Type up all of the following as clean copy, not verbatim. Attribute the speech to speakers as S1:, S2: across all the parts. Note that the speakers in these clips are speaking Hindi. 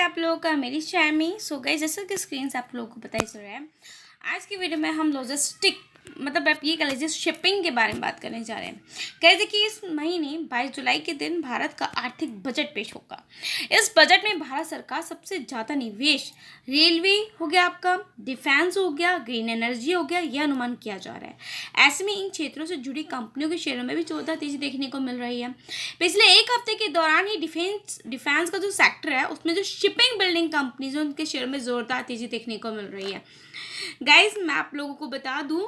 S1: है आप लोगों का मेरी चैनल में। सो गाइस, जैसा कि स्क्रीन से आप लोगों को पता ही चल रहा है, आज की वीडियो में हम लॉजिस्टिक मतलब आप ये कह लीजिए शिपिंग के बारे में बात करने जा रहे हैं। कह देखिए, इस महीने 22 जुलाई के दिन भारत का आर्थिक बजट पेश होगा। इस बजट में भारत सरकार सबसे ज़्यादा निवेश रेलवे हो गया, आपका डिफेंस हो गया, ग्रीन एनर्जी हो गया, यह अनुमान किया जा रहा है। ऐसे में इन क्षेत्रों से जुड़ी कंपनियों के शेयरों में भी जोरदार तेजी देखने को मिल रही है। पिछले एक हफ्ते के दौरान ही डिफेंस का जो सेक्टर है उसमें जो शिपिंग बिल्डिंग कंपनीज है उनके शेयरों में जोरदार तेजी देखने को मिल रही है। गाइस, मैं आप लोगों को बता दूं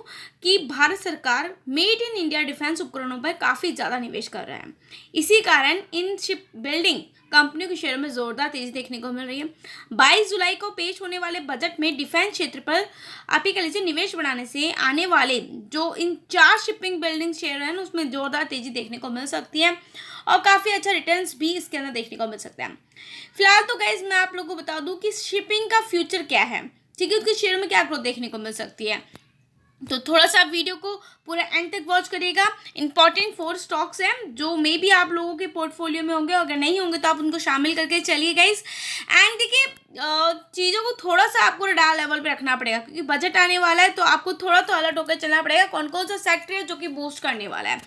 S1: कि भारत सरकार मेड इन इंडिया डिफेंस उपकरणों पर काफ़ी ज़्यादा निवेश कर रहा है। इसी कारण इन शिप बिल्डिंग कंपनियों के शेयरों में जोरदार तेजी देखने को मिल रही है। 22 जुलाई को पेश होने वाले बजट में डिफेंस क्षेत्र पर आप ये कह लीजिए निवेश बढ़ाने से आने वाले जो इन 4 शिपिंग बिल्डिंग शेयर हैं उसमें जोरदार तेजी देखने को मिल सकती है और काफ़ी अच्छा रिटर्न्स भी इसके अंदर देखने को मिल सकता है। फिलहाल तो गाइस, मैं आप लोगों को बता दूं कि शिपिंग का फ्यूचर क्या है, ठीक है, उसके शेयर में क्या ग्रोथ देखने को मिल सकती है। तो थोड़ा सा वीडियो को पूरा एंड तक वॉच करिएगा। इंपॉर्टेंट 4 स्टॉक्स हैं जो मे बी आप लोगों के पोर्टफोलियो में होंगे, अगर नहीं होंगे तो आप उनको शामिल करके चलिए गाइस। एंड देखिए, चीज़ों को थोड़ा सा आपको रडार लेवल पे रखना पड़ेगा क्योंकि बजट आने वाला है, तो आपको थोड़ा तो अलर्ट होकर चलना पड़ेगा कौन कौन सा सेक्टर है जो कि बूस्ट करने वाला है।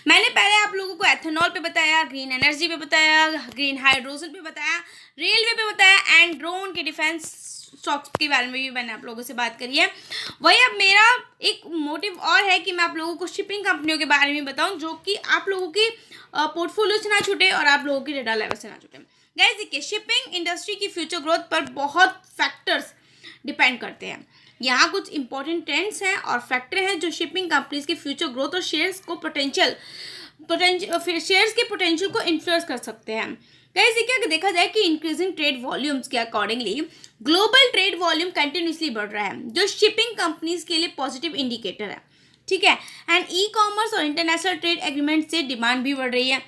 S1: मैंने पहले आप लोगों को एथेनॉल पे बताया, ग्रीन एनर्जी पे बताया, ग्रीन हाइड्रोजन पे बताया, रेलवे पे बताया एंड ड्रोन के डिफेंस स्टॉक्स के बारे में भी मैंने आप लोगों से बात करी है। वही अब मेरा एक मोटिव और है कि मैं आप लोगों को शिपिंग कंपनियों के बारे में बताऊं जो कि आप लोगों की पोर्टफोलियो से ना छूटे और आप लोगों की रेडार लेवल से ना छूटे। गाइस देखिए, शिपिंग इंडस्ट्री की फ्यूचर ग्रोथ पर बहुत फैक्टर्स डिपेंड करते हैं। यहाँ कुछ इंपॉर्टेंट ट्रेंड्स हैं और फैक्टर हैं जो शिपिंग कंपनीज की फ्यूचर ग्रोथ और शेयर्स के पोटेंशियल को इन्फ्लुएंस कर सकते हैं। गाइस देखिए, अगर देखा जाए कि इंक्रीजिंग ट्रेड वॉल्यूम्स के accordingly global trade volume continuously बढ़ रहा है जो शिपिंग कंपनीज के लिए पॉजिटिव इंडिकेटर है, ठीक है। एंड ई कॉमर्स और इंटरनेशनल ट्रेड एग्रीमेंट से डिमांड भी बढ़ रही है।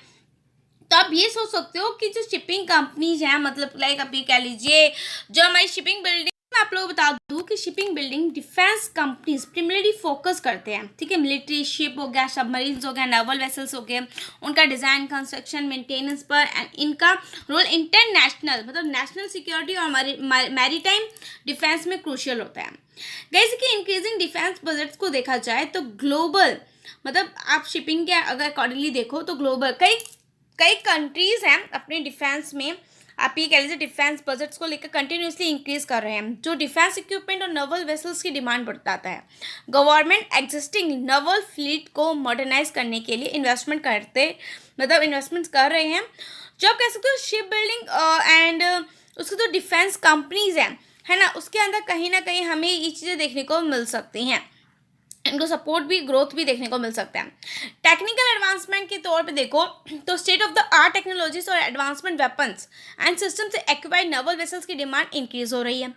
S1: तो आप ये सोच सकते हो कि जो शिपिंग कंपनीज हैं, मतलब लाइक आप ये कह लीजिए जो हमारी शिपिंग बिल्डिंग, मैं आप लोगों को बता दूं कि shipping building defence companies primarily focus करते हैं, ठीक है। मिलिट्री शिप हो गया, सबमरीन्स हो गया, नेवल वेसल्स हो गए, उनका डिज़ाइन, कंस्ट्रक्शन, मेंटेनेंस पर एंड इनका रोल इंटरनेशनल मतलब नेशनल सिक्योरिटी और मैरीटाइम डिफेंस में क्रूशियल होता है। जैसे कि इंक्रीजिंग डिफेंस बजट्स को देखा जाए तो ग्लोबल मतलब आप शिपिंग के अगर अकॉर्डिंगली देखो तो ग्लोबल कई कंट्रीज़ हैं अपने डिफेंस में, आप ये कह लीजिए डिफेंस बजट्स को लेकर कंटिन्यूसली इंक्रीज कर रहे हैं जो डिफेंस इक्विपमेंट और नवल वेसल्स की डिमांड बढ़ाता है। गवर्नमेंट एग्जिस्टिंग नवल फ्लीट को मॉडर्नाइज करने के लिए इन्वेस्टमेंट कर रहे हैं। जो आप कह सकते हो शिप बिल्डिंग एंड उसके जो डिफेंस कंपनीज हैं, है ना, उसके अंदर कहीं ना कहीं हमें ये चीज़ें देखने को मिल सकती हैं, इनको सपोर्ट भी ग्रोथ भी देखने को मिल सकता है। टेक्निकल एडवांसमेंट के तौर पे देखो तो state of the art technologies और एडवांसमेंट वेपन्स एंड सिस्टम से एक्वायर्ड नवल वेसल्स की डिमांड इंक्रीज हो रही है।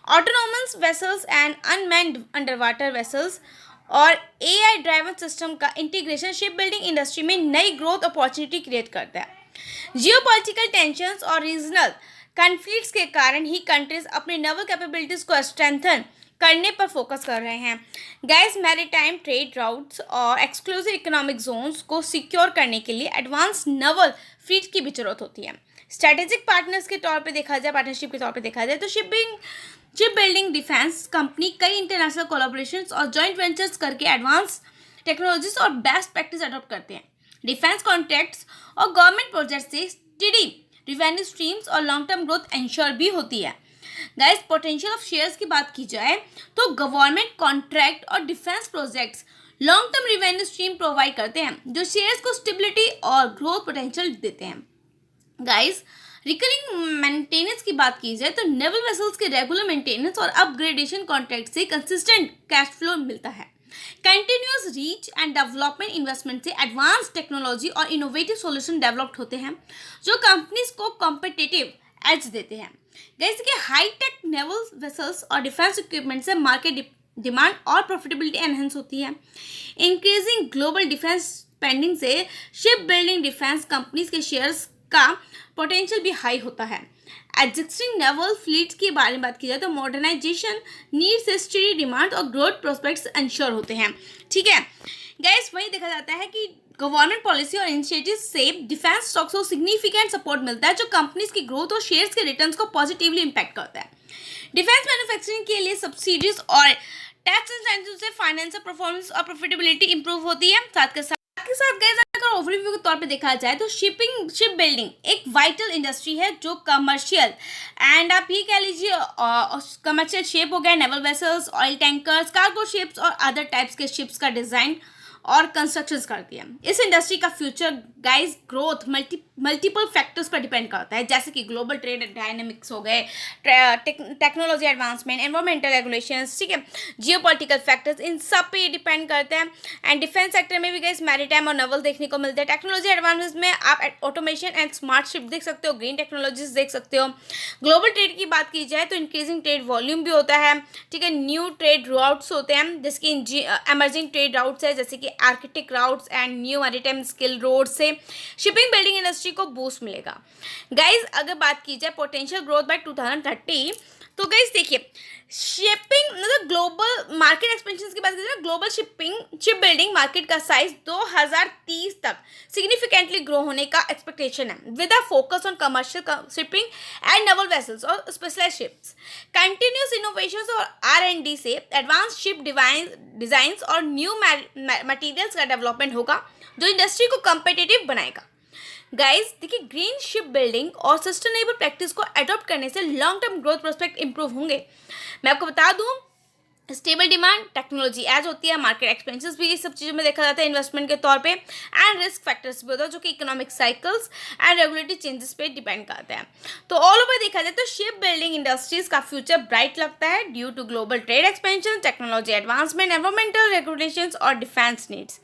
S1: Autonomous vessels and unmanned under water vessels और एआई ड्राइवन सिस्टम का इंटीग्रेशन शिप बिल्डिंग इंडस्ट्री में नई ग्रोथ अपॉर्चुनिटी क्रिएट करता है। जियोपॉलिटिकल टेंशंस और रीजनल कॉन्फ्लिक्ट्स के कारण ही कंट्रीज अपनी नवल कैपेबिलिटीज को स्ट्रेंथन करने पर फोकस कर रहे हैं। गैस मैरीटाइम ट्रेड राउट्स और एक्सक्लूसिव इकोनॉमिक जोन्स को सिक्योर करने के लिए एडवांस नवल फ्लीट की भी जरूरत होती है। स्ट्रेटेजिक पार्टनरशिप के तौर पे देखा जाए तो शिप बिल्डिंग डिफेंस कंपनी कई इंटरनेशनल कोलैबोरेशंस और जॉइंट वेंचर्स करके एडवांस टेक्नोलॉजीज और बेस्ट प्रैक्टिस अडॉप्ट करते हैं। डिफेंस कॉन्ट्रैक्ट्स और गवर्नमेंट प्रोजेक्ट से स्टेडी रिवेन्यू स्ट्रीम्स और लॉन्ग टर्म ग्रोथ इंश्योर भी होती है। गाइस, पोटेंशियल ऑफ शेयर्स की बात की जाए तो गवर्नमेंट कॉन्ट्रैक्ट और defence projects long term revenue stream provide करते हैं जो शेयर्स को स्टेबिलिटी और ग्रोथ पोटेंशियल देते हैं। गाइस, रिकरिंग मेंटेनेंस की बात की जाए तो नेवल वेसल्स के रेगुलर मेंटेनेंस और अपग्रेडेशन कॉन्ट्रैक्ट से कंसिस्टेंट कैश फ्लो मिलता है। Continuous reach and development investment से एडवांस टेक्नोलॉजी और इनोवेटिव सॉल्यूशन डेवलप्ड होते हैं जो कंपनीज को कॉम्पिटिटिव एज देते हैं। जैसे कि हाईटेक नेवल वेसल्स और डिफेंस इक्विपमेंट से मार्केट डिमांड और प्रॉफिटेबिलिटी एनहेंस होती है। इंक्रीजिंग ग्लोबल डिफेंस स्पेंडिंग से शिप बिल्डिंग डिफेंस कंपनीज के शेयर्स का पोटेंशियल भी हाई होता है। एग्जिस्टिंग नेवल फ्लीट के बारे में बात की जाए तो मॉडर्नाइजेशन नीड से स्टडी डिमांड और ग्रोथ प्रोस्पेक्ट्स इंश्योर होते हैं, ठीक है। गैस, वही देखा जाता है कि गवर्नमेंट पॉलिसी और इनिशिएटिव से डिफेंस स्टॉक्स को सिग्निफिकेंट सपोर्ट मिलता है, जो कंपनीज की ग्रोथ और शेयर्स के रिटर्न्स को पॉजिटिवली इम्पैक्ट करता है। डिफेंस मैन्युफैक्चरिंग के लिए सब्सिडीज और टैक्स इंसेंटिव से फाइनेंशियल परफॉर्मेंस और प्रॉफिटेबिलिटी इंप्रूव होती है। साथ के साथ गाइस, अगर ओवरव्यू के तौर पे देखा जाए तो शिप बिल्डिंग एक वाइटल इंडस्ट्री है, जो कमर्शियल एंड आप ये कह लीजिए कमर्शियल शिप हो गया, naval vessels, oil tankers, cargo ships और अदर टाइप्स के शिप्स का डिजाइन और कंस्ट्रक्शंस करती है। इस इंडस्ट्री का future guys growth multiple factors पर डिपेंड करता है, जैसे कि ग्लोबल ट्रेड डायनेमिक्स हो गए, टेक्नोलॉजी एडवांसमेंट, एनवायरमेंटल रेगुलेशंस, ठीक है, जियोपॉलिटिकल फैक्टर्स, इन सब पे ये डिपेंड करते हैं। एंड डिफेंस सेक्टर में भी गाइस मैरीटाइम और नवल देखने को मिलते हैं। टेक्नोलॉजी एडवांसमेंट में आप ऑटोमेशन एंड स्मार्ट शिप देख सकते हो, ग्रीन टेक्नोलॉजीज देख सकते हो। ग्लोबल ट्रेड की बात की जाए तो इंक्रीजिंग ट्रेड वॉल्यूम भी होता है, ठीक है, न्यू ट्रेड राउट्स होते हैं, जैसे कि एमर्जिंग ट्रेड राउट्स है, जैसे कि Arctic routes and new maritime skill road से शिपिंग बिल्डिंग इंडस्ट्री को बूस्ट मिलेगा। गाइज अगर बात की जाए पोटेंशियल ग्रोथ बाय 2030, तो गाइज देखिए शिपिंग मतलब ग्लोबल मार्केट एक्सपेंशन की बात करें ना, ग्लोबल शिप बिल्डिंग मार्केट का साइज 2030 तक सिग्निफिकेंटली ग्रो होने का एक्सपेक्टेशन है, with a focus on commercial shipping and naval vessels और स्पेशलाइज्ड शिप्स। कंटिन्यूस इनोवेशंस और R&D से एडवांस शिप डिजाइंस और न्यू मटेरियल्स का डेवलपमेंट होगा, जो इंडस्ट्री को कम्पिटिटिव बनाएगा। गाइस देखिए, ग्रीन शिप बिल्डिंग और सस्टेनेबल प्रैक्टिस को अडॉप्ट करने से long term growth prospect improve होंगे। मैं आपको बता दूं, स्टेबल डिमांड, टेक्नोलॉजी एज होती है, मार्केट एक्सपेंसेस भी ये सब चीज़ों में देखा जाता है इन्वेस्टमेंट के तौर पे, एंड रिस्क फैक्टर्स भी होता है, जो कि economic cycles and regulatory changes पे डिपेंड करते हैं। तो ऑल ओवर देखा जाए तो शिप बिल्डिंग इंडस्ट्रीज का फ्यूचर ब्राइट लगता है, due to global trade expansion, technology advancement, environmental regulations और defence needs.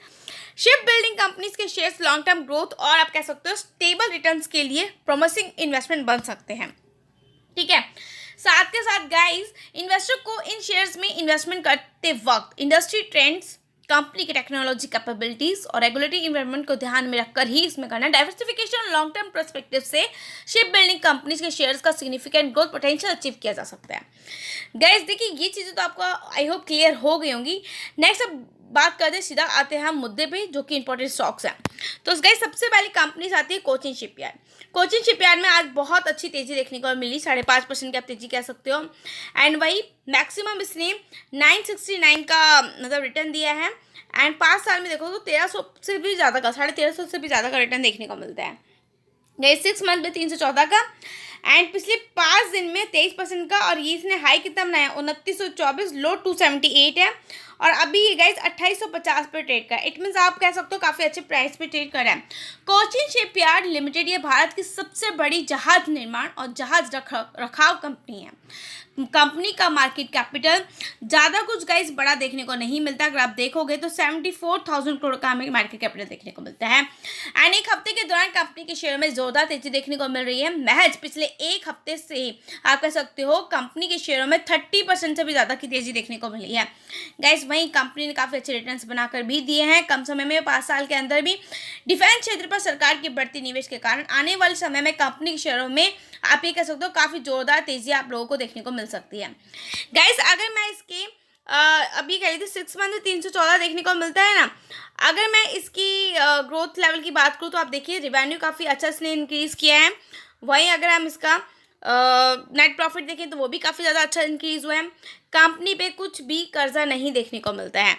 S1: Ship building companies के शेयर्स लॉन्ग टर्म ग्रोथ और आप कह सकते हो स्टेबल रिटर्न्स के लिए प्रोमिसिंग इन्वेस्टमेंट बन सकते हैं, ठीक है। साथ के साथ गाइस, इन्वेस्टर को इन शेयर्स में इन्वेस्टमेंट करते वक्त इंडस्ट्री ट्रेंड्स, कंपनी की टेक्नोलॉजी कैपेबिलिटीज और रेगुलेटरी इन्वायरमेंट को ध्यान में रखकर ही इसमें करना है। डाइवर्सिफिकेशन और लॉन्ग टर्म पर्सपेक्टिव से शिप बिल्डिंग कंपनीज के शेयर्स का सिग्निफिकेंट ग्रोथ पोटेंशियल अचीव किया जा सकता है। गाइस देखिए, ये चीज़ें तो आपको आई होप क्लियर हो गई होंगी। नेक्स्ट अब बात करते हैं, सीधा आते हैं हम मुद्दे पे, जो कि इंपॉर्टेंट स्टॉक्स हैं। तो गाइस सबसे पहली कंपनीज आती है कोचिन शिपयार्ड। कोचिन शिपयार्ड में आज बहुत अच्छी तेज़ी देखने को मिली, 5.5% की आप तेज़ी कह सकते हो। एंड वही मैक्सिमम इसने 969 का मतलब रिटर्न दिया है, एंड 5 साल में देखो तो 1300 से भी ज़्यादा का, 1350 से भी ज़्यादा का रिटर्न देखने को मिलता है। गई 6 मंथ में 314 का, एंड पिछले 5 दिन में 23% का, और ये इसने हाई कितना बनाया 2924, लो 278 है, और अभी ये गाइस 2850 पे ट्रेड कर। इट मीन्स आप कह सकते हो काफ़ी अच्छे प्राइस पे ट्रेड कर रहा है। कोचिन शिपयार्ड लिमिटेड ये भारत की सबसे बड़ी जहाज निर्माण और जहाज रखाव कंपनी है। कंपनी का मार्केट कैपिटल ज़्यादा कुछ गाइस बड़ा देखने को नहीं मिलता, अगर आप देखोगे तो 74,000 करोड़ का हमें मार्केट कैपिटल देखने को मिलता है। एंड एक हफ्ते के दौरान कंपनी के शेयर में जोरदार तेजी देखने को मिल रही है। महज पिछले एक हफ्ते से ही आप कह सकते हो कंपनी के शेयरों में 30% से भी ज़्यादा की तेजी देखने को मिली है। गाइस वहीं कंपनी ने काफ़ी अच्छे रिटर्न्स बनाकर भी दिए हैं कम समय में, 5 साल के अंदर भी। डिफेंस क्षेत्र पर सरकार के बढ़ती निवेश के कारण आने वाले समय में कंपनी के शेयरों में आप ये कह सकते हो काफ़ी जोरदार तेजी आप लोगों को देखने को मिल सकती है। गाइस अगर मैं इसके अभी कह रही थी 6 मंथ में 314 देखने को मिलता है ना, अगर मैं इसकी ग्रोथ लेवल की बात करूँ तो आप देखिए रेवेन्यू काफ़ी अच्छा इसने इंक्रीज़ किया है। वहीं अगर हम इसका नेट प्रॉफिट देखें तो वो भी काफ़ी ज़्यादा अच्छा इंक्रीज़ हुआ है। कंपनी पे कुछ भी कर्जा नहीं देखने को मिलता है,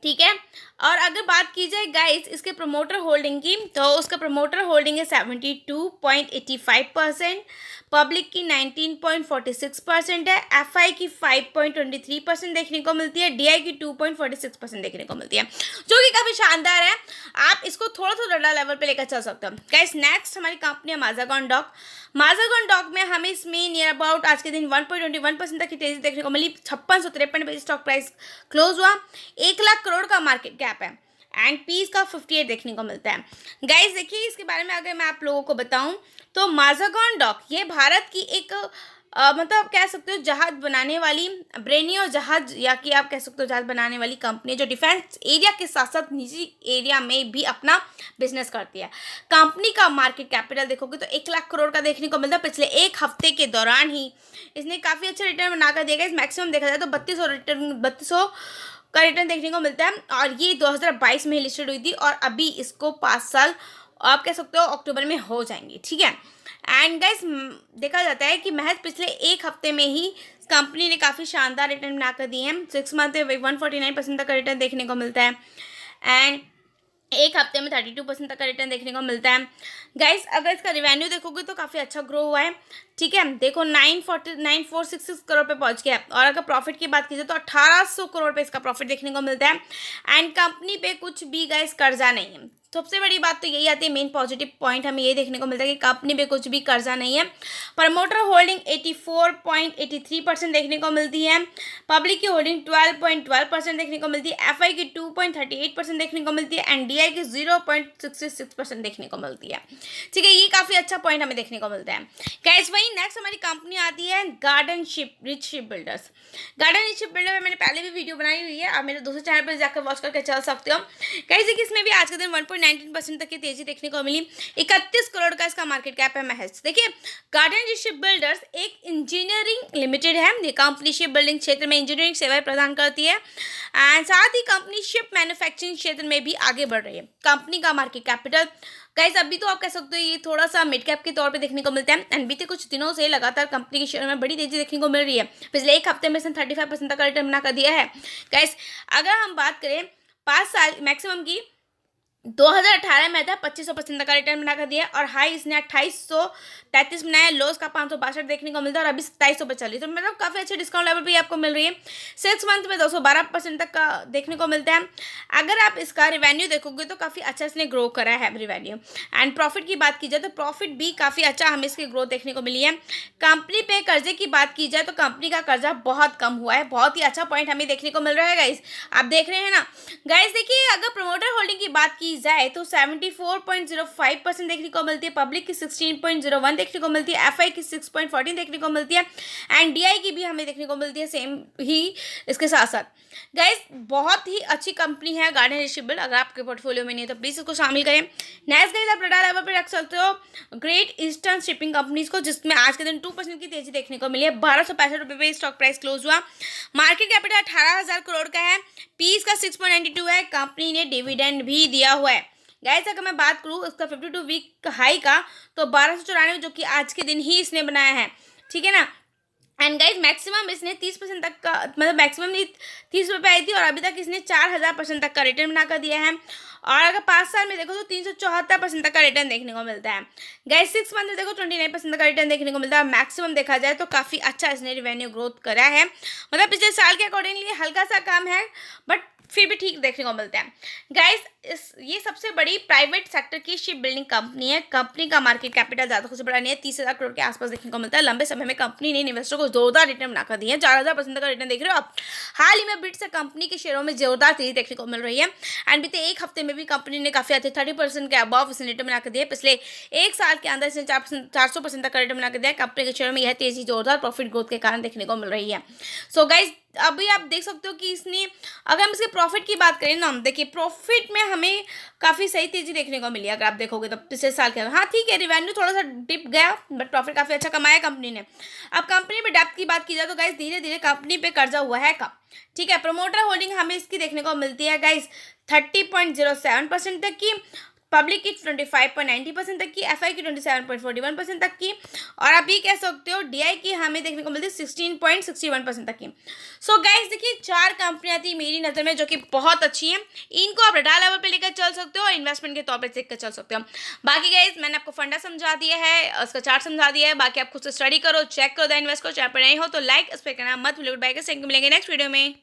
S1: ठीक है। और अगर बात की जाए गाइस इसके प्रमोटर होल्डिंग की, तो उसका प्रमोटर होल्डिंग है 72.85%, पब्लिक की 19.46% है, एफआई की 5.23% देखने को मिलती है, डीआई की 2.46% देखने को मिलती है, जो कि काफ़ी शानदार है। आप इसको थोड़ा थोड़ा लेवल पे लेकर चल सकते हो। गाइस नेक्स्ट हमारी कंपनी है माज़ागॉन डॉक। माज़ागॉन डॉक में हमें इसमें नियर अबाउट आज के दिन 1.21% तक की तेजी देखने को मिली। 5653 पे स्टॉक प्राइस क्लोज हुआ। 1 लाख करोड़ का मार्केट कैप है, एंड पीस का 58 देखने को मिलता है। गाइस देखिए इसके बारे में अगर मैं आप लोगों को बताऊं तो माज़ागॉन डॉक ये भारत की एक मतलब कह सकते हो जहाज बनाने वाली ब्रेनियो जहाज, या कि आप कह सकते हो जहाज बनाने वाली कंपनी जो डिफेंस एरिया के साथ साथ निजी एरिया में भी अपना बिजनेस करती है। कंपनी का मार्केट कैपिटल देखोगे तो 1 लाख करोड़ का देखने को मिलता है। पिछले एक हफ्ते के दौरान ही इसने काफ़ी अच्छा रिटर्न बनाकर दिया। इस मैक्सिमम देखा जाए तो 3200 का रिटर्न देखने को मिलता है और ये 2022 में लिस्टेड हुई थी और अभी इसको 5 साल आप कह सकते हो अक्टूबर में हो जाएंगे, ठीक है। एंड गाइस देखा जाता है कि महज पिछले एक हफ्ते में ही कंपनी ने काफ़ी शानदार रिटर्न बनाकर दिए हैं। 6 मंथ में 149% तक का रिटर्न देखने को मिलता है एंड एक हफ्ते में 32% तक का रिटर्न देखने को मिलता है। गाइस अगर इसका रिवेन्यू देखोगे तो काफ़ी अच्छा ग्रो हुआ है, ठीक है। देखो 9466 करोड़ पे पहुंच गया और अगर प्रॉफिट की बात कीजिए तो 1800 करोड़ पे इसका प्रॉफिट देखने को मिलता है एंड कंपनी पे कुछ भी गाइस कर्जा नहीं है। सबसे बड़ी बात तो यही आती है, मेन पॉजिटिव पॉइंट हमें ये देखने को मिलता है कि कंपनी पे कुछ भी कर्जा नहीं है। प्रमोटर होल्डिंग 84.83% देखने को मिलती है, पब्लिक की होल्डिंग 12.12% देखने को मिलती है, एफआई की 2.38% देखने को मिलती है एंड डीआई की 0.66% देखने को मिलती है, ठीक है। ये काफ़ी अच्छा पॉइंट हमें देखने को मिलता है। गाइस वही नेक्स्ट हमारी कंपनी आती है garden rich ship builders. Garden rich ship builder में मैंने पहले भी वीडियो बनाई हुई है, आप मेरे दूसरे चैनल पर जाकर वॉच करके चल सकते हो। गाइस देखिए इसमें भी आज के दिन 1.19% तक की तेजी देखने को मिली, 31 करोड़ का इसका मार्केट कैप है महज। देखिए गार्डन रिच शिप बिल्डर्स एक इंजीनियरिंग लिमिटेड है, ये कंपनी शिप बिल्डिंग क्षेत्र में इंजीनियरिंग सेवाएं प्रदान करती है एंड साथ ही कंपनी शिप मैन्युफैक्चरिंग क्षेत्र में भी आगे बढ़ रही है। कंपनी का मार्केट कैपिटल गाइस अभी तो आप कह सकते हो ये थोड़ा सा मिड कैप के तौर पे देखने को मिलता है एंड बीते कुछ दिनों से लगातार कंपनी के शेयर में बड़ी तेजी देखने को मिल रही है। पिछले एक हफ्ते में इसने 35% तक का रिटर्न बना कर दिया है। गाइस अगर हम बात करें 5 साल मैक्सिमम की, 2018 में था 2500% का रिटर्न बनाकर दिया और हाई इसने 2833 बनाया, लोस का 562 देखने को मिलता है और अभी 2700 पे चल रही है, तो मतलब काफ़ी अच्छे डिस्काउंट लेवल पे आपको मिल रही है। 6 मंथ में 212% तक का देखने को मिलता है। अगर आप इसका रिवेन्यू देखोगे तो काफ़ी अच्छा इसने ग्रो करा है रिवेन्यू एंड प्रॉफिट की बात की जाए तो प्रॉफिट भी काफ़ी अच्छा हमें इसकी ग्रोथ देखने को मिली है। कंपनी पे कर्जे की बात की जाए तो कंपनी का कर्जा बहुत कम हुआ है, बहुत ही अच्छा पॉइंट हमें देखने को मिल रहा है। गाइस आप देख रहे हैं ना। गाइस देखिए अगर प्रमोटर होल्डिंग की बात की जाए तो 74.05% देखने को मिलती है, पब्लिक की 16.01 देखने को मिलती है, एफआई की 6.14 देखने को मिलती है एंड डीआई की भी हमें देखने को मिलती है सेम ही इसके साथ साथ। गाइस बहुत ही अच्छी कंपनी है गार्डन रिच शिप बिल्डर, अगर आपके पोर्टफोलियो में नहीं है तो प्लीज़ इसको शामिल करें। नेक्स्ट गाइस आप रडार लेवल पर रख सकते हो ग्रेट ईस्टर्न शिपिंग कंपनीज को, जिसमें आज के दिन 2% की तेजी देखने को मिली है। 1265 रुपये पे स्टॉक प्राइस क्लोज हुआ, मार्केट कैपिटल 18,000 करोड़ का है, पीस का 6.92 है, कंपनी ने डिविडेंड भी दिया हुआ है। गाइस अगर मैं बात करूँ इसका 52 वीक हाई का तो 1294 जो कि आज के दिन ही इसने बनाया है, ठीक है ना। एंड गाइज मैक्सिमम इसने 30% तक का, मतलब मैक्सिमम 30 रुपये आई थी और अभी तक इसने 4000% तक का रिटर्न बनाकर दिया है और अगर 5 साल में देखो तो 374% तक का रिटर्न देखने को मिलता है। गाइज 6 मंथ में देखो 29% तक का रिटर्न देखने को मिलता है। मैक्सिमम देखा जाए तो काफ़ी अच्छा इसने रिवेन्यू ग्रोथ करा है, मतलब पिछले साल के अकॉर्डिंगली हल्का सा कम है बट फिर भी ठीक देखने को मिलता है। गाइस ये सबसे बड़ी प्राइवेट सेक्टर की शिप बिल्डिंग कंपनी है, कंपनी का मार्केट कैपिटल ज़्यादा कुछ बड़ा नहीं है, 30,000 करोड़ के आसपास देखने को मिलता है। लंबे समय में कंपनी ने इन्वेस्टर को जोरदार रिटर्न बनाकर दिए हैं, 4000% का रिटर्न देख रहे हो आप। हाल ही में बिट से कंपनी के शेयरों में जोरदार तेजी देखने को मिल रही है एंड बीते एक हफ्ते में भी कंपनी ने काफ़ी अच्छे 30% के अबव इसने रिटर्न बनाकर दिया। पिछले एक साल के अंदर इसने 400% तक का रिटर्न बनाकर दिया। कंपनी के शेयरों में यह तेजी जोरदार प्रॉफिट ग्रोथ के कारण देखने को मिल रही है। सो गाइज अभी आप देख सकते हो कि इसने, अगर हम इसके प्रॉफिट की बात करें ना, देखिए प्रॉफिट में हमें काफ़ी सही तेजी देखने को मिली। अगर आप देखोगे तो पिछले साल के, हाँ ठीक है रिवेन्यू थोड़ा सा डिप गया बट प्रॉफिट काफ़ी अच्छा कमाया कंपनी ने। अब कंपनी में डेप्थ की बात की जाए तो गाइस धीरे धीरे कंपनी पे कर्जा हुआ है कम, ठीक है। प्रमोटर होल्डिंग हमें इसकी देखने को मिलती है गाइस 30.07% तक की, पब्लिक की 25.90% तक की, एफआई की 27.41% तक की और आप ये कह सकते हो डीआई की हमें देखने को मिलती है 16.61% तक की। सो गाइस देखिए 4 कंपनियां थी मेरी नज़र में जो कि बहुत अच्छी हैं, इनको आप रडार लेवल पे लेकर चल सकते हो और इन्वेस्टमेंट के तौर पे देख कर चल सकते हो। बाकी गाइस मैंने आपको फंडा समझा दिया है, उसका चार्ट समझा दिया है, बाकी आप खुद से स्टडी करो, चेक करो, इन्वेस्ट करो। चाहे पर नहीं हो तो लाइक इस पर करना मत भूलिए। गुड बाय, मिलेंगे नेक्स्ट वीडियो में।